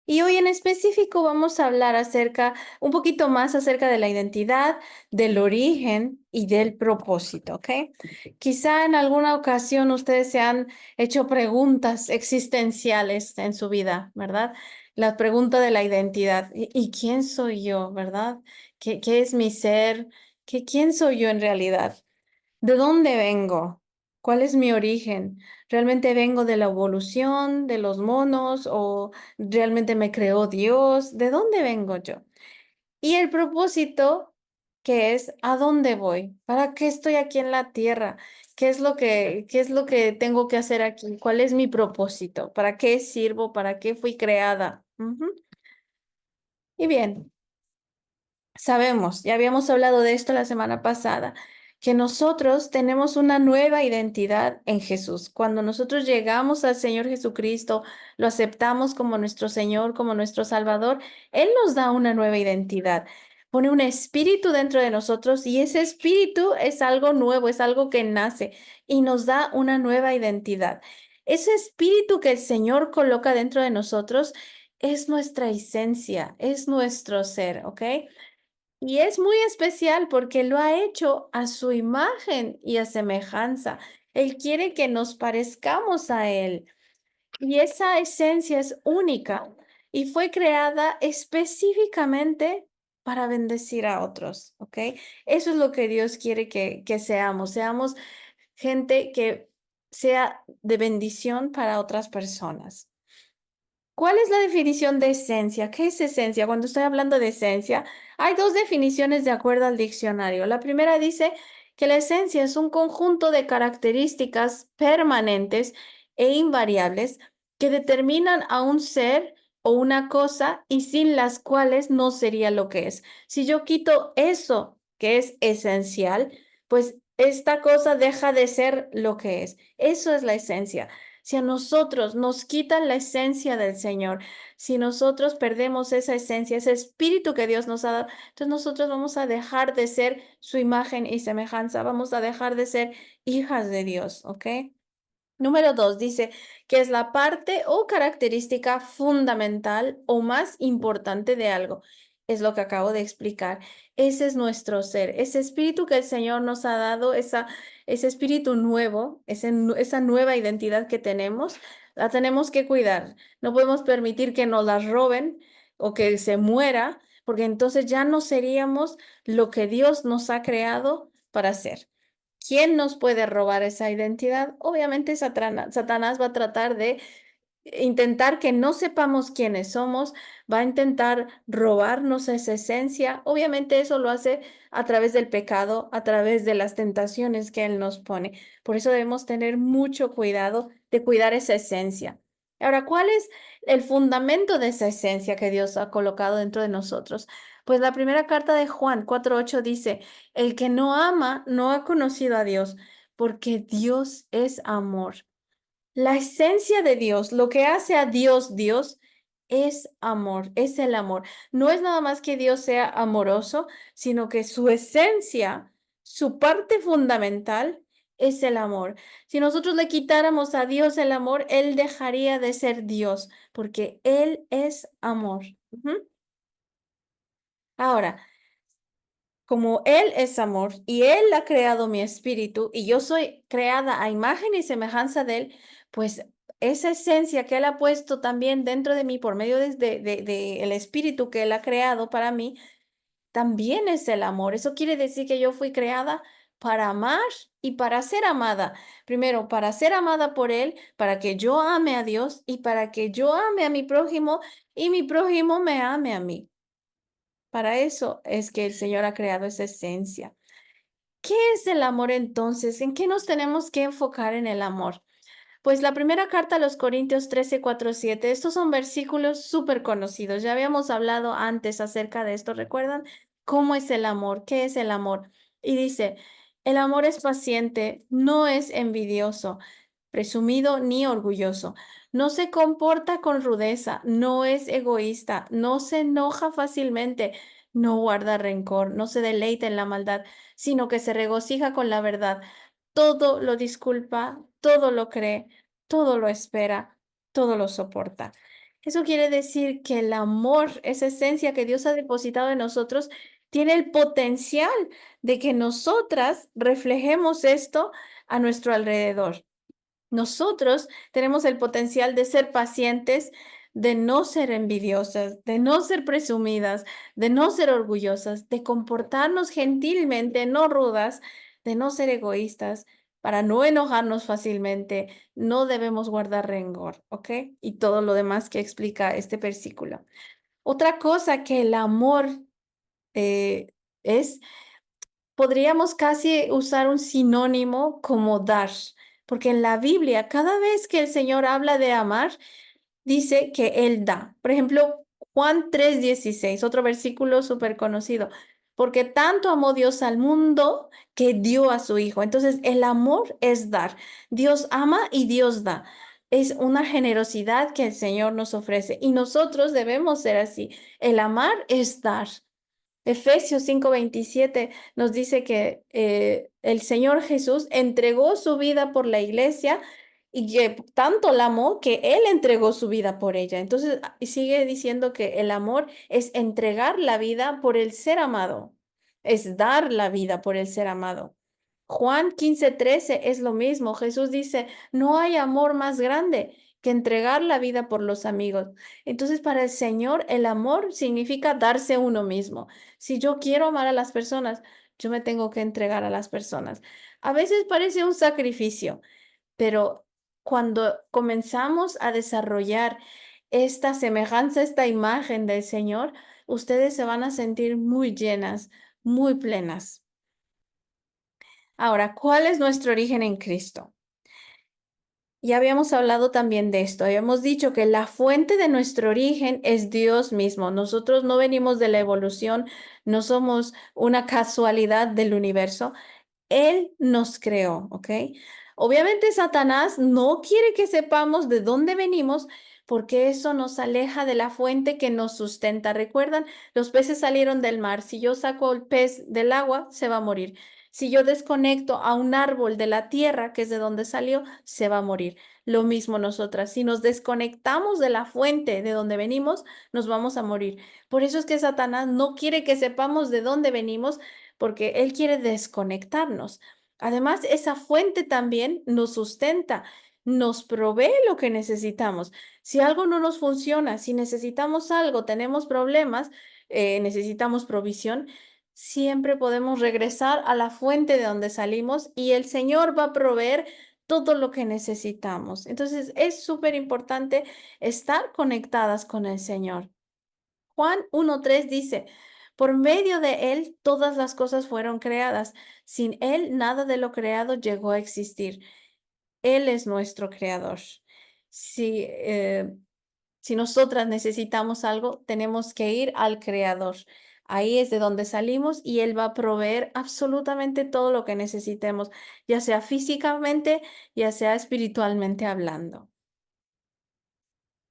Y hoy en específico vamos a hablar un poquito más acerca de la identidad, del origen y del propósito, ¿ok? Quizá en alguna ocasión ustedes se han hecho preguntas existenciales en su vida, ¿verdad? La pregunta de la identidad. ¿Y quién soy yo, verdad? ¿Qué es mi ser? ¿Quién soy yo en realidad? ¿De dónde vengo? ¿Cuál es mi origen? ¿Realmente vengo de la evolución, de los monos o realmente me creó Dios? ¿De dónde vengo yo? Y el propósito, que es ¿a dónde voy? ¿Para qué estoy aquí en la tierra? ¿Qué es lo que tengo que hacer aquí? ¿Cuál es mi propósito? ¿Para qué sirvo? ¿Para qué fui creada? Ujú. Y bien. Sabemos, ya habíamos hablado de esto la semana pasada, que nosotros tenemos una nueva identidad en Jesús. Cuando nosotros llegamos al Señor Jesucristo, lo aceptamos como nuestro Señor, como nuestro Salvador, Él nos da una nueva identidad. Pone un espíritu dentro de nosotros y ese espíritu es algo nuevo, es algo que nace y nos da una nueva identidad. Ese espíritu que el Señor coloca dentro de nosotros es nuestra esencia, es nuestro ser, ¿ok? Y es muy especial porque lo ha hecho a su imagen y a semejanza. Él quiere que nos parezcamos a Él. Y esa esencia es única y fue creada específicamente para bendecir a otros, ¿ok? Eso es lo que Dios quiere que seamos. Seamos gente que sea de bendición para otras personas. ¿Cuál es la definición de esencia? ¿Qué es esencia? Cuando estoy hablando de esencia, hay dos definiciones de acuerdo al diccionario. La primera dice que la esencia es un conjunto de características permanentes e invariables que determinan a un ser o una cosa y sin las cuales no sería lo que es. Si yo quito eso que es esencial, pues esta cosa deja de ser lo que es. Eso es la esencia. Si a nosotros nos quitan la esencia del Señor, si nosotros perdemos esa esencia, ese espíritu que Dios nos ha dado, entonces nosotros vamos a dejar de ser su imagen y semejanza, vamos a dejar de ser hijas de Dios, ¿ok? Número dos, dice que es la parte o característica fundamental o más importante de algo. Es lo que acabo de explicar. Ese es nuestro ser, ese espíritu que el Señor nos ha dado, ese espíritu nuevo, esa nueva identidad que tenemos, la tenemos que cuidar. No podemos permitir que nos la roben o que se muera, porque entonces ya no seríamos lo que Dios nos ha creado para ser. ¿Quién nos puede robar esa identidad? Obviamente Satanás va a tratar de intentar que no sepamos quiénes somos, va a intentar robarnos esa esencia. Obviamente eso lo hace a través del pecado, a través de las tentaciones que él nos pone. Por eso debemos tener mucho cuidado de cuidar esa esencia. Ahora, ¿cuál es el fundamento de esa esencia que Dios ha colocado dentro de nosotros? Pues la primera carta de Juan 4:8 dice, el que no ama no ha conocido a Dios, porque Dios es amor. La esencia de Dios, lo que hace a Dios Dios, es amor, es el amor. No es nada más que Dios sea amoroso, sino que su esencia, su parte fundamental, es el amor. Si nosotros le quitáramos a Dios el amor, Él dejaría de ser Dios, porque Él es amor. Ujú. Ahora, como Él es amor y Él ha creado mi espíritu y yo soy creada a imagen y semejanza de Él, pues esa esencia que Él ha puesto también dentro de mí por medio de el espíritu que Él ha creado para mí, también es el amor. Eso quiere decir que yo fui creada para amar y para ser amada. Primero, para ser amada por Él, para que yo ame a Dios y para que yo ame a mi prójimo y mi prójimo me ame a mí. Para eso es que el Señor ha creado esa esencia. ¿Qué es el amor entonces? ¿En qué nos tenemos que enfocar en el amor? Pues la primera carta a los Corintios 13, 4, 7. Estos son versículos súper conocidos. Ya habíamos hablado antes acerca de esto. ¿Recuerdan cómo es el amor? ¿Qué es el amor? Y dice, el amor es paciente, no es envidioso, presumido ni orgulloso. No se comporta con rudeza, no es egoísta, no se enoja fácilmente, no guarda rencor, no se deleita en la maldad, sino que se regocija con la verdad. Todo lo disculpa, todo lo cree, todo lo espera, todo lo soporta. Eso quiere decir que el amor, esa esencia que Dios ha depositado en nosotros, tiene el potencial de que nosotras reflejemos esto a nuestro alrededor. Nosotros tenemos el potencial de ser pacientes, de no ser envidiosas, de no ser presumidas, de no ser orgullosas, de comportarnos gentilmente, no rudas, de no ser egoístas, para no enojarnos fácilmente. No debemos guardar rencor, ¿ok? Y todo lo demás que explica este versículo. Otra cosa que el amor eh, es podríamos casi usar un sinónimo como dar, porque en la Biblia, cada vez que el Señor habla de amar, dice que Él da. Por ejemplo, Juan 3:16, otro versículo súper conocido. Porque tanto amó Dios al mundo que dio a su Hijo. Entonces, el amor es dar. Dios ama y Dios da. Es una generosidad que el Señor nos ofrece y nosotros debemos ser así. El amar es dar. Efesios 5:27 nos dice que el Señor Jesús entregó su vida por la iglesia y que tanto la amó que Él entregó su vida por ella. Entonces, sigue diciendo que el amor es entregar la vida por el ser amado, es dar la vida por el ser amado. Juan 15:13 es lo mismo. Jesús dice, no hay amor más grande que entregar la vida por los amigos. Entonces, para el Señor, el amor significa darse uno mismo. Si yo quiero amar a las personas, yo me tengo que entregar a las personas. A veces parece un sacrificio, pero cuando comenzamos a desarrollar esta semejanza, esta imagen del Señor, ustedes se van a sentir muy llenas, muy plenas. Ahora, ¿cuál es nuestro origen en Cristo? Ya habíamos hablado también de esto. Habíamos dicho que la fuente de nuestro origen es Dios mismo. Nosotros no venimos de la evolución, no somos una casualidad del universo. Él nos creó, ¿ok? Obviamente Satanás no quiere que sepamos de dónde venimos porque eso nos aleja de la fuente que nos sustenta. ¿Recuerdan? Los peces salieron del mar. Si yo saco el pez del agua, se va a morir. Si yo desconecto a un árbol de la tierra, que es de donde salió, se va a morir. Lo mismo nosotras. Si nos desconectamos de la fuente de donde venimos, nos vamos a morir. Por eso es que Satanás no quiere que sepamos de dónde venimos porque Él quiere desconectarnos. Además, esa fuente también nos sustenta, nos provee lo que necesitamos. Si algo no nos funciona, si necesitamos algo, tenemos problemas, necesitamos provisión, siempre podemos regresar a la fuente de donde salimos y el Señor va a proveer todo lo que necesitamos. Entonces, es súper importante estar conectadas con el Señor. Juan 1:3 dice, por medio de Él todas las cosas fueron creadas. Sin Él nada de lo creado llegó a existir. Él es nuestro creador. Si, si nosotras necesitamos algo, tenemos que ir al creador. Ahí es de donde salimos y Él va a proveer absolutamente todo lo que necesitemos, ya sea físicamente, ya sea espiritualmente hablando.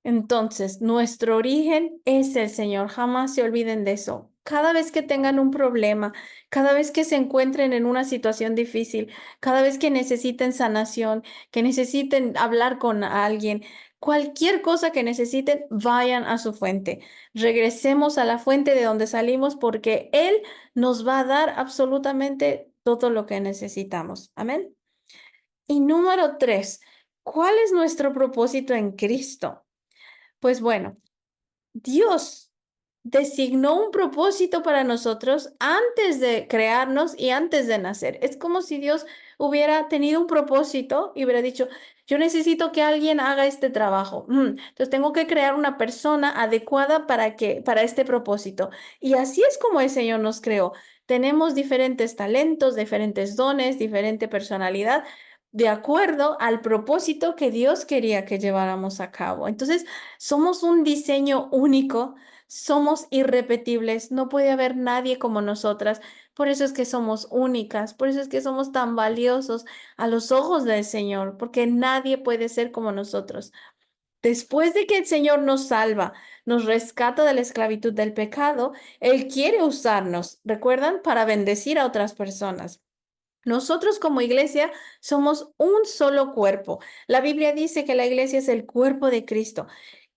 Entonces, nuestro origen es el Señor. Jamás se olviden de eso. Cada vez que tengan un problema, cada vez que se encuentren en una situación difícil, cada vez que necesiten sanación, que necesiten hablar con alguien, cualquier cosa que necesiten, vayan a su fuente. Regresemos a la fuente de donde salimos porque Él nos va a dar absolutamente todo lo que necesitamos. Amén. Y número 3, ¿cuál es nuestro propósito en Cristo? Pues bueno, Dios designó un propósito para nosotros antes de crearnos y antes de nacer. Es como si Dios hubiera tenido un propósito y hubiera dicho, yo necesito que alguien haga este trabajo. Entonces tengo que crear una persona adecuada para este propósito. Y así es como el Señor nos creó. Tenemos diferentes talentos, diferentes dones, diferente personalidad, de acuerdo al propósito que Dios quería que lleváramos a cabo. Entonces, somos un diseño único, somos irrepetibles, no puede haber nadie como nosotras. Por eso es que somos únicas, por eso es que somos tan valiosos a los ojos del Señor, porque nadie puede ser como nosotros. Después de que el Señor nos salva, nos rescata de la esclavitud del pecado, Él quiere usarnos, ¿recuerdan? Para bendecir a otras personas. Nosotros como iglesia somos un solo cuerpo. La Biblia dice que la iglesia es el cuerpo de Cristo.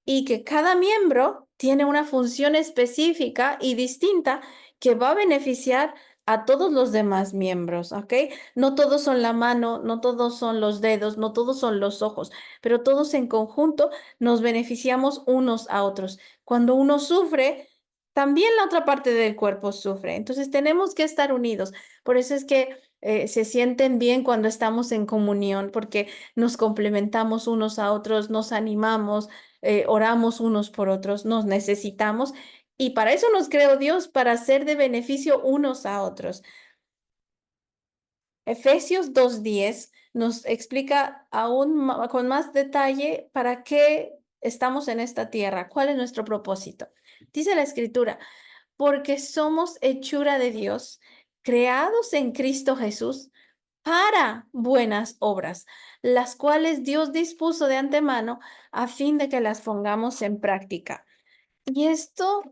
y que cada miembro tiene una función específica y distinta que va a beneficiar a todos los demás miembros, ¿ok? No todos son la mano, no todos son los dedos, no todos son los ojos, pero todos en conjunto nos beneficiamos unos a otros. Cuando uno sufre, también la otra parte del cuerpo sufre. Entonces tenemos que estar unidos. Por eso es que se sienten bien cuando estamos en comunión, porque nos complementamos unos a otros, nos animamos, oramos unos por otros, nos necesitamos. Y para eso nos creó Dios, para ser de beneficio unos a otros. Efesios 2:10 nos explica con más detalle para qué estamos en esta tierra, cuál es nuestro propósito. Dice la Escritura, porque somos hechura de Dios, creados en Cristo Jesús para buenas obras, las cuales Dios dispuso de antemano a fin de que las pongamos en práctica. Y esto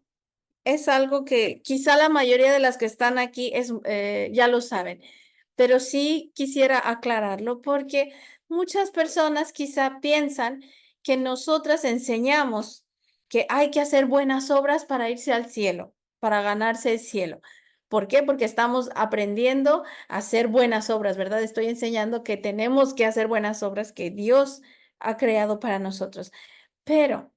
es algo que quizá la mayoría de las que están aquí ya lo saben, pero sí quisiera aclararlo porque muchas personas quizá piensan que nosotras enseñamos que hay que hacer buenas obras para irse al cielo, para ganarse el cielo. ¿Por qué? Porque estamos aprendiendo a hacer buenas obras, ¿verdad? Estoy enseñando que tenemos que hacer buenas obras que Dios ha creado para nosotros. Pero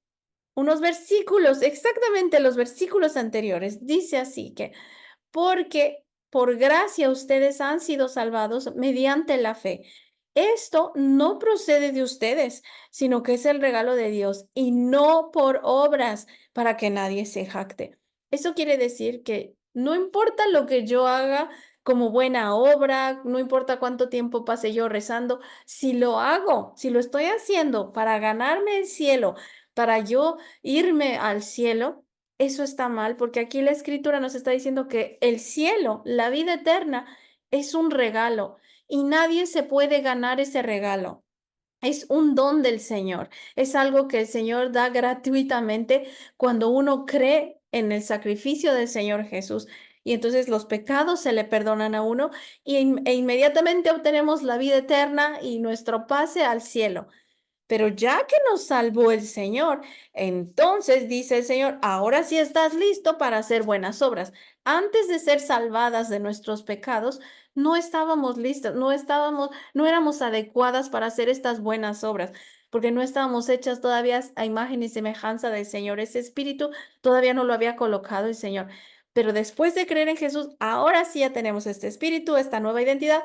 unos versículos, exactamente los versículos anteriores, dice así que, porque por gracia ustedes han sido salvados mediante la fe. Esto no procede de ustedes, sino que es el regalo de Dios y no por obras para que nadie se jacte. Eso quiere decir que no importa lo que yo haga como buena obra, no importa cuánto tiempo pase yo rezando, si lo hago, si lo estoy haciendo para ganarme el cielo, para yo irme al cielo, eso está mal, porque aquí la escritura nos está diciendo que el cielo, la vida eterna, es un regalo y nadie se puede ganar ese regalo. Es un don del Señor. Es algo que el Señor da gratuitamente cuando uno cree en el sacrificio del Señor Jesús. Y entonces los pecados se le perdonan a uno e inmediatamente obtenemos la vida eterna y nuestro pase al cielo. Pero ya que nos salvó el Señor, entonces dice el Señor, ahora sí estás listo para hacer buenas obras. Antes de ser salvadas de nuestros pecados, no estábamos listos, no éramos adecuadas para hacer estas buenas obras, porque no estábamos hechas todavía a imagen y semejanza del Señor. Ese espíritu todavía no lo había colocado el Señor. Pero después de creer en Jesús, ahora sí ya tenemos este espíritu, esta nueva identidad.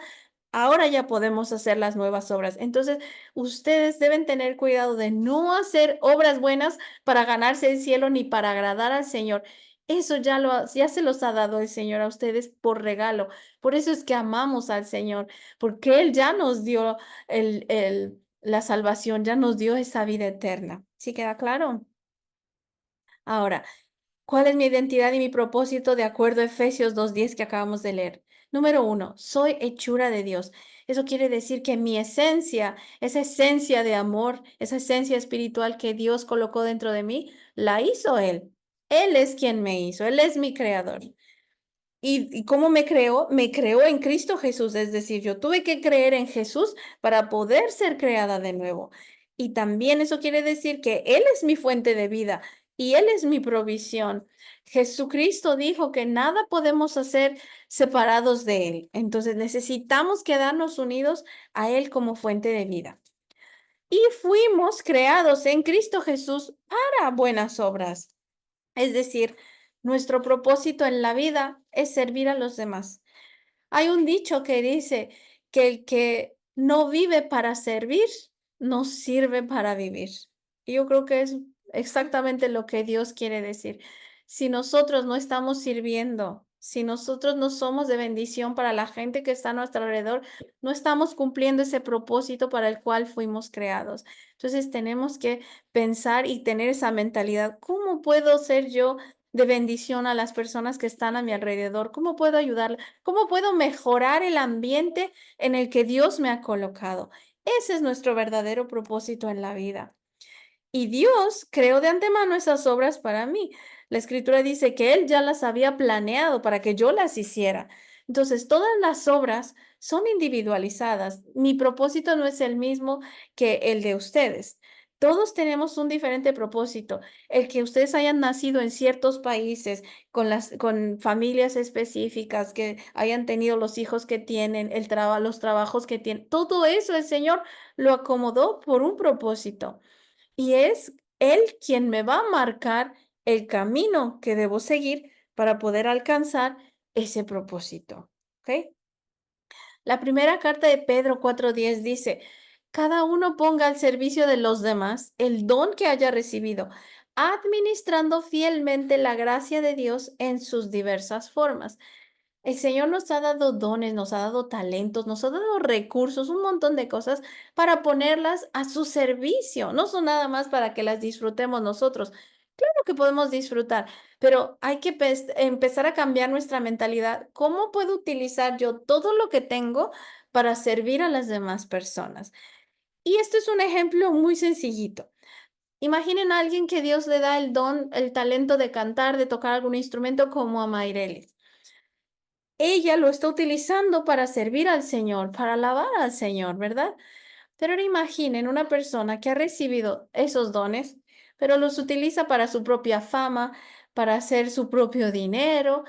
Ahora ya podemos hacer las nuevas obras. Entonces, ustedes deben tener cuidado de no hacer obras buenas para ganarse el cielo ni para agradar al Señor. Eso ya se los ha dado el Señor a ustedes por regalo. Por eso es que amamos al Señor, porque Él ya nos dio la salvación, ya nos dio esa vida eterna. ¿Sí queda claro? Ahora, ¿cuál es mi identidad y mi propósito de acuerdo a Efesios 2:10 que acabamos de leer? Número uno, soy hechura de Dios. Eso quiere decir que mi esencia, esa esencia de amor, esa esencia espiritual que Dios colocó dentro de mí, la hizo Él. Él es quien me hizo, Él es mi creador. ¿Y cómo me creó? Me creó en Cristo Jesús, es decir, yo tuve que creer en Jesús para poder ser creada de nuevo. Y también eso quiere decir que Él es mi fuente de vida y Él es mi provisión. Jesucristo dijo que nada podemos hacer separados de Él. Entonces necesitamos quedarnos unidos a Él como fuente de vida. Y fuimos creados en Cristo Jesús para buenas obras. Es decir, nuestro propósito en la vida es servir a los demás. Hay un dicho que dice que el que no vive para servir, no sirve para vivir. Y yo creo que es exactamente lo que Dios quiere decir. Si nosotros no estamos sirviendo, si nosotros no somos de bendición para la gente que está a nuestro alrededor, no estamos cumpliendo ese propósito para el cual fuimos creados. Entonces tenemos que pensar y tener esa mentalidad. ¿Cómo puedo ser yo de bendición a las personas que están a mi alrededor? ¿Cómo puedo ayudar? ¿Cómo puedo mejorar el ambiente en el que Dios me ha colocado? Ese es nuestro verdadero propósito en la vida. Y Dios creó de antemano esas obras para mí. La escritura dice que Él ya las había planeado para que yo las hiciera. Entonces, todas las obras son individualizadas. Mi propósito no es el mismo que el de ustedes. Todos tenemos un diferente propósito. El que ustedes hayan nacido en ciertos países, con familias específicas, que hayan tenido los hijos que tienen, los trabajos que tienen, todo eso el Señor lo acomodó por un propósito. Y es Él quien me va a marcar el camino que debo seguir para poder alcanzar ese propósito, ¿ok? La primera carta de Pedro 4:10 dice: cada uno ponga al servicio de los demás el don que haya recibido, administrando fielmente la gracia de Dios en sus diversas formas. El Señor nos ha dado dones, nos ha dado talentos, nos ha dado recursos, un montón de cosas para ponerlas a su servicio. No son nada más para que las disfrutemos nosotros. Claro que podemos disfrutar, pero hay que empezar a cambiar nuestra mentalidad. ¿Cómo puedo utilizar yo todo lo que tengo para servir a las demás personas? Y esto es un ejemplo muy sencillito. Imaginen a alguien que Dios le da el don, el talento de cantar, de tocar algún instrumento como a Mayrelis. Ella lo está utilizando para servir al Señor, para alabar al Señor, ¿verdad? Pero ahora imaginen una persona que ha recibido esos dones, pero los utiliza para su propia fama, para hacer su propio dinero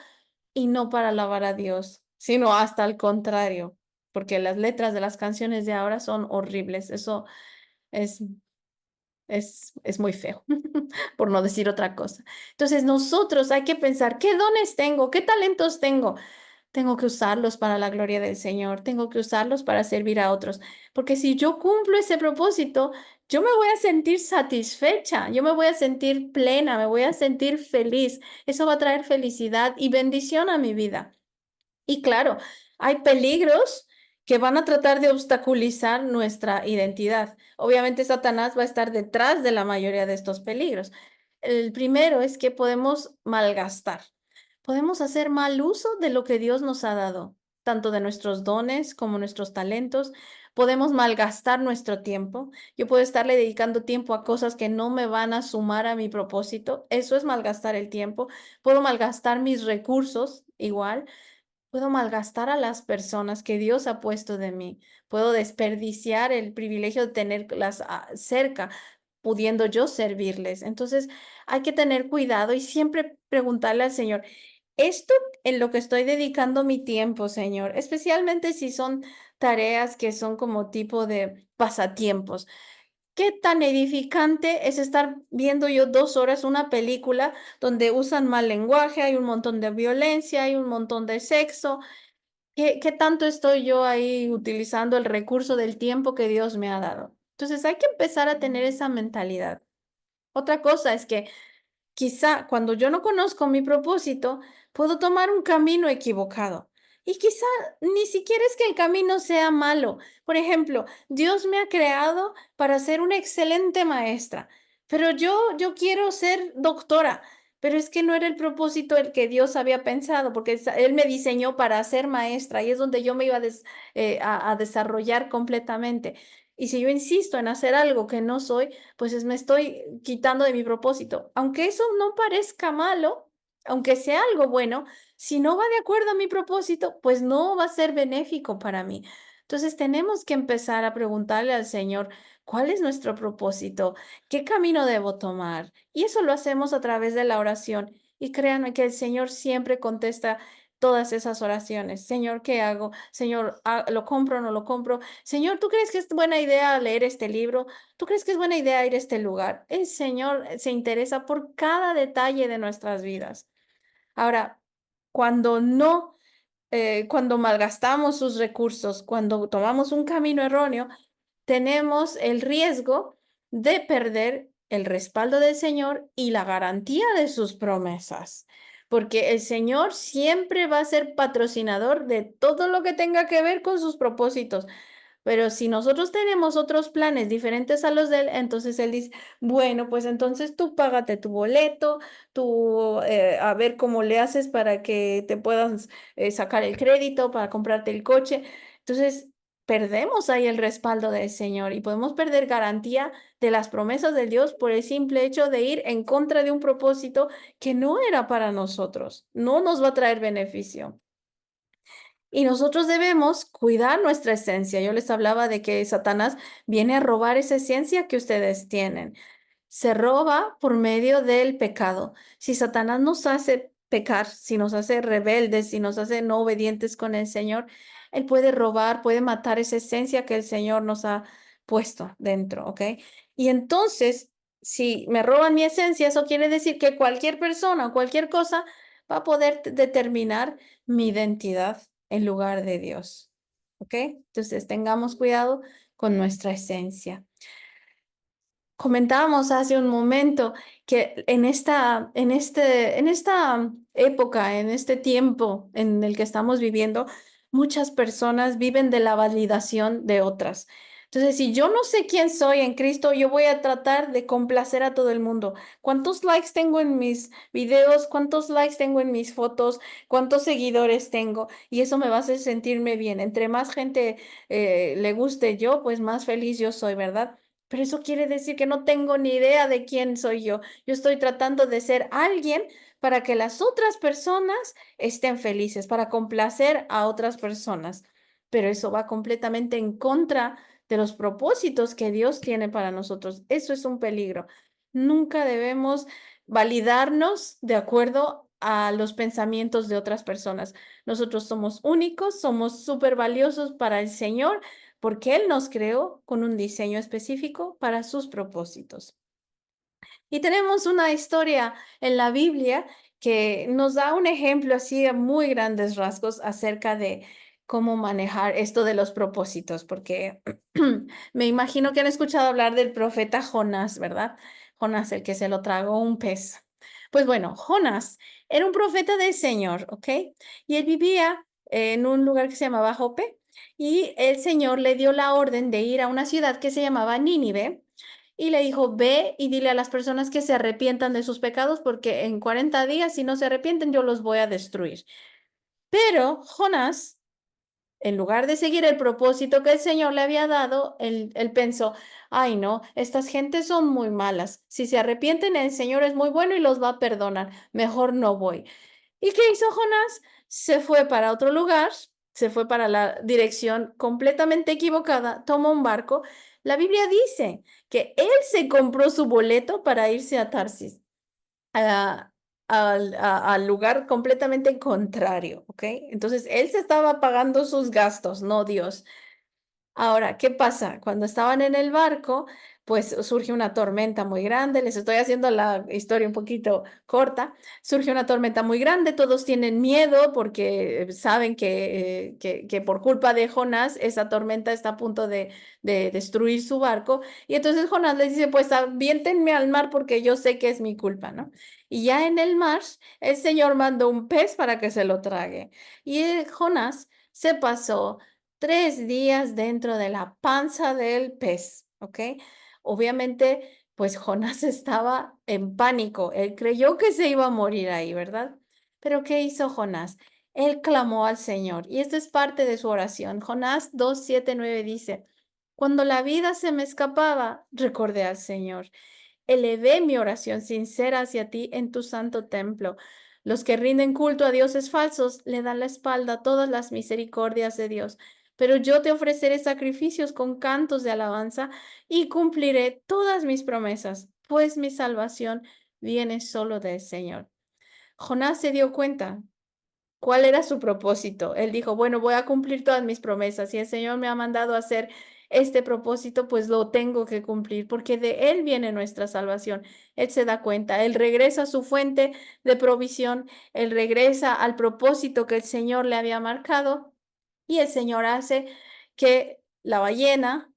y no para alabar a Dios, sino hasta al contrario, porque las letras de las canciones de ahora son horribles. Eso es, es muy feo, por no decir otra cosa. Entonces, nosotros hay que pensar, ¿qué dones tengo? ¿Qué talentos tengo? Tengo que usarlos para la gloria del Señor, tengo que usarlos para servir a otros, porque si yo cumplo ese propósito, yo me voy a sentir satisfecha, yo me voy a sentir plena, me voy a sentir feliz. Eso va a traer felicidad y bendición a mi vida. Y claro, hay peligros que van a tratar de obstaculizar nuestra identidad. Obviamente, Satanás va a estar detrás de la mayoría de estos peligros. El primero es que podemos malgastar. Podemos hacer mal uso de lo que Dios nos ha dado, tanto de nuestros dones como nuestros talentos. Podemos malgastar nuestro tiempo. Yo puedo estarle dedicando tiempo a cosas que no me van a sumar a mi propósito. Eso es malgastar el tiempo. Puedo malgastar mis recursos igual. Puedo malgastar a las personas que Dios ha puesto de mí. Puedo desperdiciar el privilegio de tenerlas cerca, pudiendo yo servirles. Entonces, hay que tener cuidado y siempre preguntarle al Señor, ¿esto en lo que estoy dedicando mi tiempo, Señor? Especialmente si son tareas que son como tipo de pasatiempos. ¿Qué tan edificante es estar viendo yo 2 horas una película donde usan mal lenguaje, hay un montón de violencia, hay un montón de sexo? ¿Qué tanto estoy yo ahí utilizando el recurso del tiempo que Dios me ha dado? Entonces hay que empezar a tener esa mentalidad. Otra cosa es que quizá cuando yo no conozco mi propósito, puedo tomar un camino equivocado. Y quizá ni siquiera es que el camino sea malo. Por ejemplo, Dios me ha creado para ser una excelente maestra, pero yo quiero ser doctora, pero es que no era el propósito el que Dios había pensado, porque Él me diseñó para ser maestra y es donde yo me iba a desarrollar completamente. Y si yo insisto en hacer algo que no soy, pues me estoy quitando de mi propósito. Aunque eso no parezca malo, aunque sea algo bueno, si no va de acuerdo a mi propósito, pues no va a ser benéfico para mí. Entonces tenemos que empezar a preguntarle al Señor, ¿cuál es nuestro propósito? ¿Qué camino debo tomar? Y eso lo hacemos a través de la oración. Y créanme que el Señor siempre contesta todas esas oraciones. Señor, ¿qué hago? Señor, ¿lo compro o no lo compro? Señor, ¿tú crees que es buena idea leer este libro? ¿Tú crees que es buena idea ir a este lugar? El Señor se interesa por cada detalle de nuestras vidas. Ahora, cuando no, cuando malgastamos sus recursos, cuando tomamos un camino erróneo, tenemos el riesgo de perder el respaldo del Señor y la garantía de sus promesas, porque el Señor siempre va a ser patrocinador de todo lo que tenga que ver con sus propósitos. Pero si nosotros tenemos otros planes diferentes a los de él, entonces él dice, bueno, pues entonces tú págate tu boleto, tú a ver cómo le haces para que te puedas sacar el crédito para comprarte el coche. Entonces, perdemos ahí el respaldo del Señor y podemos perder garantía de las promesas de Dios por el simple hecho de ir en contra de un propósito que no era para nosotros, no nos va a traer beneficio. Y nosotros debemos cuidar nuestra esencia. Yo les hablaba de que Satanás viene a robar esa esencia que ustedes tienen. Se roba por medio del pecado. Si Satanás nos hace pecar, si nos hace rebeldes, si nos hace no obedientes con el Señor, él puede robar, puede matar esa esencia que el Señor nos ha puesto dentro, ¿ok? Y entonces, si me roban mi esencia, eso quiere decir que cualquier persona o cualquier cosa va a poder determinar mi identidad en lugar de Dios, ¿ok? Entonces, tengamos cuidado con nuestra esencia. Comentábamos hace un momento que en esta época, en este tiempo en el que estamos viviendo, muchas personas viven de la validación de otras. Entonces, si yo no sé quién soy en Cristo, yo voy a tratar de complacer a todo el mundo. ¿Cuántos likes tengo en mis videos? ¿Cuántos likes tengo en mis fotos? ¿Cuántos seguidores tengo? Y eso me va a hacer sentirme bien. Entre más gente le guste yo, pues más feliz yo soy, ¿verdad? Pero eso quiere decir que no tengo ni idea de quién soy yo. Yo estoy tratando de ser alguien para que las otras personas estén felices, para complacer a otras personas. Pero eso va completamente en contra de los propósitos que Dios tiene para nosotros. Eso es un peligro. Nunca debemos validarnos de acuerdo a los pensamientos de otras personas. Nosotros somos únicos, somos súper valiosos para el Señor porque Él nos creó con un diseño específico para sus propósitos. Y tenemos una historia en la Biblia que nos da un ejemplo así a muy grandes rasgos acerca de cómo manejar esto de los propósitos, porque me imagino que han escuchado hablar del profeta Jonás, ¿verdad? Jonás, el que se lo tragó un pez. Pues bueno, Jonás era un profeta del Señor, ¿ok? Y él vivía en un lugar que se llamaba Jope, y el Señor le dio la orden de ir a una ciudad que se llamaba Nínive y le dijo, ve y dile a las personas que se arrepientan de sus pecados porque en 40 días, si no se arrepienten, yo los voy a destruir. Pero Jonás, en lugar de seguir el propósito que el Señor le había dado, él pensó, ay no, estas gentes son muy malas. Si se arrepienten, el Señor es muy bueno y los va a perdonar. Mejor no voy. ¿Y qué hizo Jonás? Se fue para otro lugar, se fue para la dirección completamente equivocada, tomó un barco. La Biblia dice que él se compró su boleto para irse a Tarsis, a- al lugar completamente contrario, ¿ok? Entonces, él se estaba pagando sus gastos, no Dios. Ahora, ¿qué pasa? Cuando estaban en el barco, pues surge una tormenta muy grande. Les estoy haciendo la historia un poquito corta. Surge una tormenta muy grande, todos tienen miedo porque saben que por culpa de Jonás, esa tormenta está a punto de destruir su barco. Y entonces Jonás les dice, pues aviéntenme al mar porque yo sé que es mi culpa, ¿no? Y ya en el mar, el Señor mandó un pez para que se lo trague. Y Jonás se pasó 3 días dentro de la panza del pez, ¿ok? Obviamente, pues Jonás estaba en pánico. Él creyó que se iba a morir ahí, ¿verdad? Pero ¿qué hizo Jonás? Él clamó al Señor y esto es parte de su oración. Jonás 2:7-9 dice, cuando la vida se me escapaba, recordé al Señor. Elevé mi oración sincera hacia ti en tu santo templo. Los que rinden culto a dioses falsos le dan la espalda a todas las misericordias de Dios. Pero yo te ofreceré sacrificios con cantos de alabanza y cumpliré todas mis promesas, pues mi salvación viene solo del Señor. Jonás se dio cuenta cuál era su propósito. Él dijo, bueno, voy a cumplir todas mis promesas y el Señor me ha mandado a hacer este propósito, pues lo tengo que cumplir, porque de Él viene nuestra salvación. Él se da cuenta, Él regresa a su fuente de provisión, Él regresa al propósito que el Señor le había marcado y el Señor hace que la ballena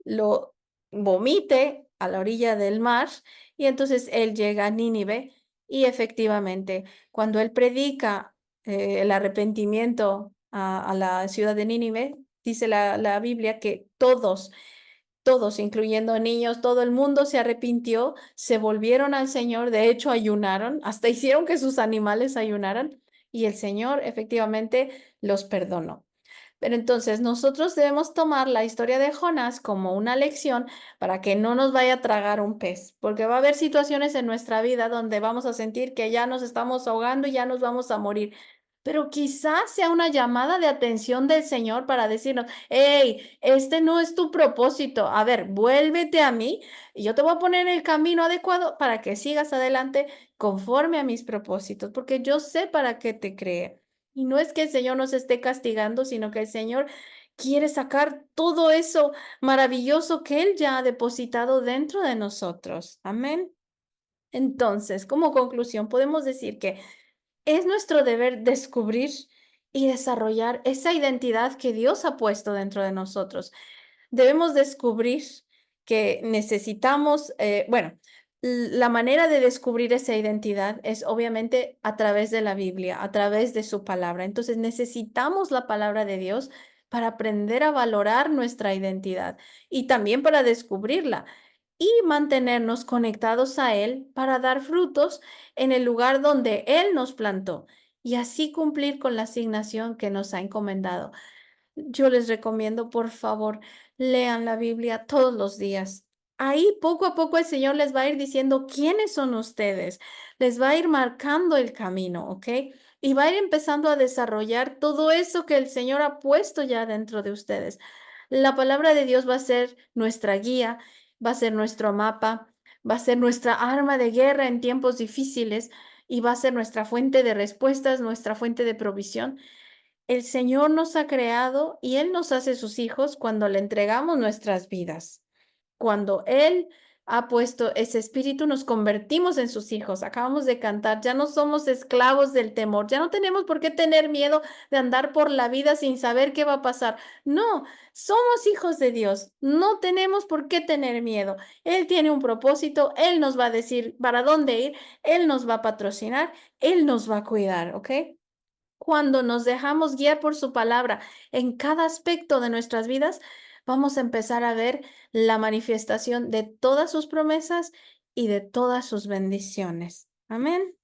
lo vomite a la orilla del mar y entonces él llega a Nínive y efectivamente cuando él predica el arrepentimiento a la ciudad de Nínive, dice la Biblia que todos, incluyendo niños, todo el mundo se arrepintió, se volvieron al Señor, de hecho ayunaron, hasta hicieron que sus animales ayunaran y el Señor efectivamente los perdonó. Pero entonces nosotros debemos tomar la historia de Jonás como una lección para que no nos vaya a tragar un pez, porque va a haber situaciones en nuestra vida donde vamos a sentir que ya nos estamos ahogando y ya nos vamos a morir. pero quizás sea una llamada de atención del Señor para decirnos, hey, este no es tu propósito. A ver, vuélvete a mí y yo te voy a poner en el camino adecuado para que sigas adelante conforme a mis propósitos, porque yo sé para qué te creé. Y no es que el Señor nos esté castigando, sino que el Señor quiere sacar todo eso maravilloso que Él ya ha depositado dentro de nosotros. Amén. Entonces, como conclusión, podemos decir que es nuestro deber descubrir y desarrollar esa identidad que Dios ha puesto dentro de nosotros. Debemos descubrir que necesitamos, bueno, la manera de descubrir esa identidad es obviamente a través de la Biblia, a través de su palabra. Entonces necesitamos la palabra de Dios para aprender a valorar nuestra identidad y también para descubrirla y mantenernos conectados a Él para dar frutos en el lugar donde Él nos plantó y así cumplir con la asignación que nos ha encomendado. Yo les recomiendo, por favor, lean la Biblia todos los días. Ahí poco a poco el Señor les va a ir diciendo quiénes son ustedes, les va a ir marcando el camino, ¿ok? Y va a ir empezando a desarrollar todo eso que el Señor ha puesto ya dentro de ustedes. La palabra de Dios va a ser nuestra guía, va a ser nuestro mapa, va a ser nuestra arma de guerra en tiempos difíciles y va a ser nuestra fuente de respuestas, nuestra fuente de provisión. El Señor nos ha creado y Él nos hace sus hijos cuando le entregamos nuestras vidas. Cuando Él ha puesto ese espíritu, nos convertimos en sus hijos. Acabamos de cantar, ya no somos esclavos del temor, ya no tenemos por qué tener miedo de andar por la vida sin saber qué va a pasar. No, somos hijos de Dios, no tenemos por qué tener miedo. Él tiene un propósito, Él nos va a decir para dónde ir, Él nos va a patrocinar, Él nos va a cuidar, ¿ok? Cuando nos dejamos guiar por su palabra en cada aspecto de nuestras vidas, vamos a empezar a ver la manifestación de todas sus promesas y de todas sus bendiciones. Amén.